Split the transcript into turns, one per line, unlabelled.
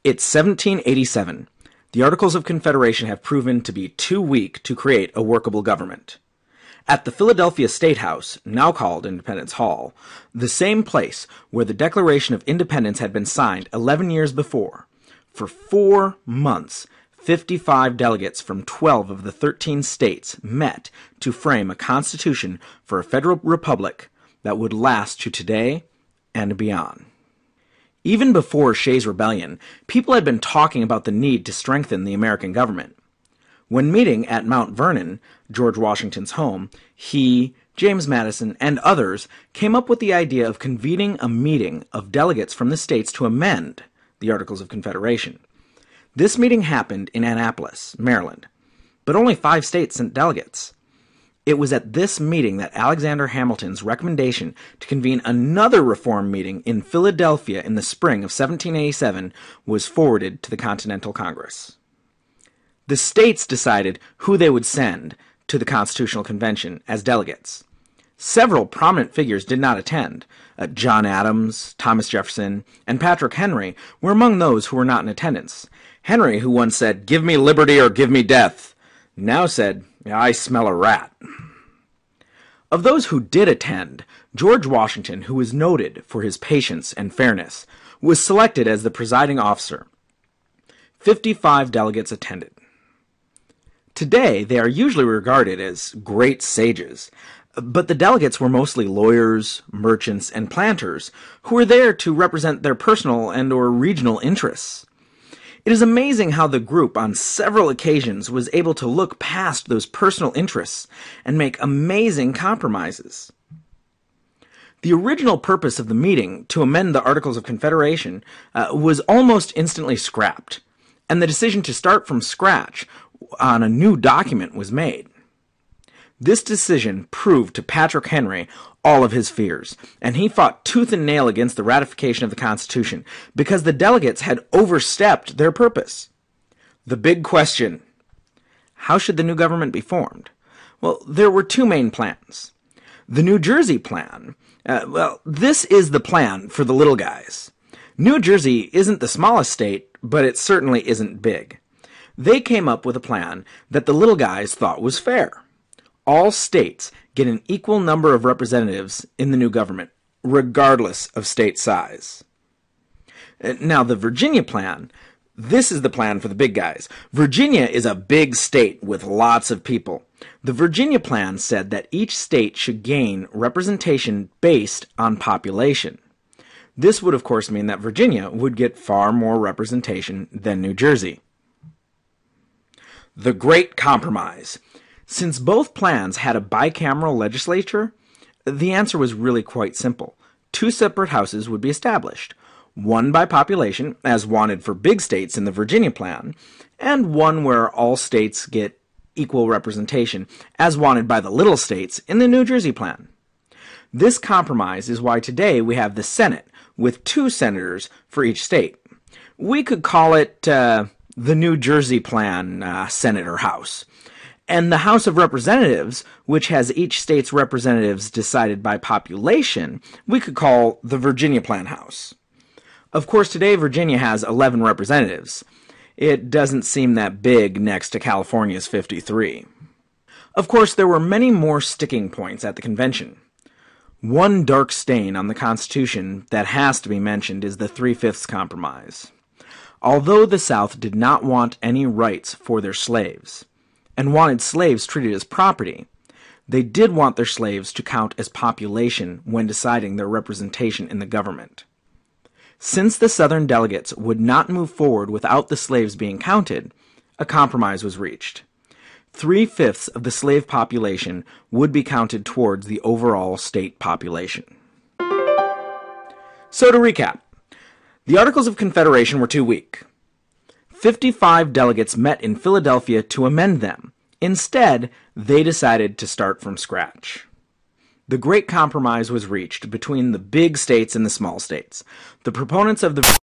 It's 1787. The Articles of Confederation have proven to be too weak to create a workable government. At the Philadelphia State House, now called Independence Hall, the same place where the Declaration of Independence had been signed 11 years before, for 4 months, 55 delegates from 12 of the 13 states met to frame a constitution for a federal republic that would last to today and beyond. Even before Shays' Rebellion, people had been talking about the need to strengthen the American government. When meeting at Mount Vernon, George Washington's home, he, James Madison, and others came up with the idea of convening a meeting of delegates from the states to amend the Articles of Confederation. This meeting happened in Annapolis, Maryland, but only 5 states sent delegates. It was at this meeting that Alexander Hamilton's recommendation to convene another reform meeting in Philadelphia in the spring of 1787 was forwarded to the Continental Congress. The states decided who they would send to the Constitutional Convention as delegates. Several prominent figures did not attend. John Adams, Thomas Jefferson, and Patrick Henry were among those who were not in attendance. Henry, who once said, "Give me liberty or give me death," now said, "I smell a rat." Of those who did attend, George Washington, who was noted for his patience and fairness, was selected as the presiding officer. 55 delegates attended. Today, they are usually regarded as great sages, but the delegates were mostly lawyers, merchants, and planters who were there to represent their personal and/or regional interests. It is amazing how the group on several occasions was able to look past those personal interests and make amazing compromises. The original purpose of the meeting to amend the Articles of Confederation was almost instantly scrapped, and the decision to start from scratch on a new document was made. This decision proved to Patrick Henry all of his fears, and he fought tooth and nail against the ratification of the Constitution because the delegates had overstepped their purpose. The big question: how should the new government be formed? Well, there were 2 main plans. The New Jersey plan, this is the plan for the little guys. New Jersey isn't the smallest state, but it certainly isn't big. They came up with a plan that the little guys thought was fair. All states get an equal number of representatives in the new government, regardless of state size. Now, the Virginia plan, this is the plan for the big guys. Virginia is a big state with lots of people. The Virginia plan said that each state should gain representation based on population. This would, of course, mean that Virginia would get far more representation than New Jersey. The Great Compromise. Since both plans had a bicameral legislature, the answer was really quite simple. 2 separate houses would be established, one by population, as wanted for big states in the Virginia plan, and one where all states get equal representation, as wanted by the little states in the New Jersey plan. This compromise is why today we have the Senate, with 2 senators for each state. We could call it the New Jersey plan Senate or House. And the House of Representatives, which has each state's representatives decided by population, we could call the Virginia Plan House. Of course, today Virginia has 11 representatives. It doesn't seem that big next to California's 53. Of course, there were many more sticking points at the convention. One dark stain on the Constitution that has to be mentioned is the 3/5 compromise. Although the South did not want any rights for their slaves, and wanted slaves treated as property, they did want their slaves to count as population when deciding their representation in the government. Since the Southern delegates would not move forward without the slaves being counted, a compromise was reached. 3/5 of the slave population would be counted towards the overall state population. So to recap, the Articles of Confederation were too weak. 55 delegates met in Philadelphia to amend them. Instead, they decided to start from scratch. The Great Compromise was reached between the big states and the small states. The proponents of the